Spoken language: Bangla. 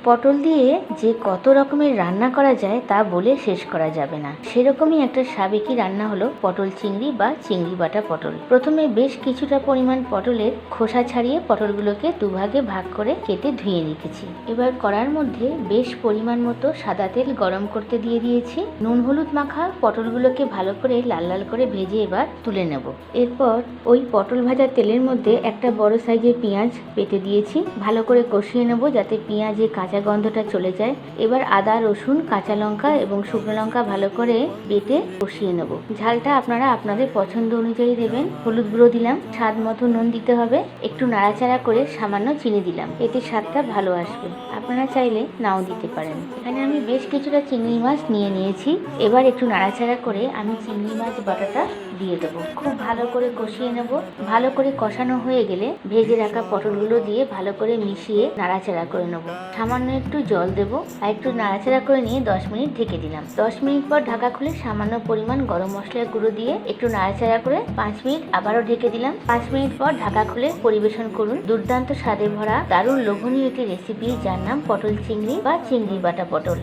পটল দিয়ে যে কত রকমের রান্না করা যায় তা বলে শেষ করা যাবে না। সেরকমই একটা সাবেকি রান্না হলো পটল চিংড়ি বা চিংড়ি বাটা পটল। প্রথমে বেশ কিছুটা পরিমাণ পটলের খোসা ছাড়িয়ে পটলগুলোকে দুভাগে ভাগ করে কেটে ধুয়ে রেখেছি। এবার কড়ার মধ্যে বেশ পরিমাণ মতো সাদা তেল গরম করতে দিয়ে দিয়েছি। নুন হলুদ মাখা পটলগুলোকে ভালো করে লাল লাল করে ভেজে এবার তুলে নেব। এরপর ওই পটল ভাজা তেলের মধ্যে একটা বড় সাইজের পেঁয়াজ পেতে দিয়েছি। ভালো করে কষিয়ে নেব যাতে পেঁয়াজের কাঁচা গন্ধটা চলে যায়। এবার আদা, রসুন, কাঁচা লঙ্কা এবং শুকনো লঙ্কা ভালো করে বেটে কষিয়ে নেব। ঝালটা আপনারা আপনাদের পছন্দ অনুযায়ী দেবেন। হলুদ গুঁড়ো দিলাম, স্বাদ মতো নুন দিতে হবে। একটু নাড়াচাড়া করে সামান্য চিনি দিলাম, এতে স্বাদটা ভালো আসবে। আপনারা চাইলে নাও দিতে পারেন। এখানে আমি বেশ কিছুটা চিংড়ি মাছ নিয়েছি। এবার একটু নাড়াচাড়া করে আমি চিংড়ি মাছ বাটাটা দিয়ে দেবো। খুব ভালো করে কষিয়ে নেব। ভালো করে কষানো হয়ে গেলে ভেজে রাখা পটলগুলো দিয়ে ভালো করে মিশিয়ে নাড়াচাড়া করে নেব। সামান্য একটু জল দেব আর একটু নাড়াচাড়া করে নিয়ে 10 মিনিট ঢেকে দিলাম। 10 মিনিট পর ঢাকা খুলে সামান্য পরিমাণ গরম মশলার গুঁড়ো দিয়ে একটু নাড়াচাড়া করে 5 মিনিট আবারও ঢেকে দিলাম। 5 মিনিট পর ঢাকা খুলে পরিবেশন করুন। দুর্দান্ত স্বাদে ভরা দারুণ লোভনীয় একটি রেসিপি, যার নাম পটল চিংড়ি বা চিংড়ি বাটা পটল।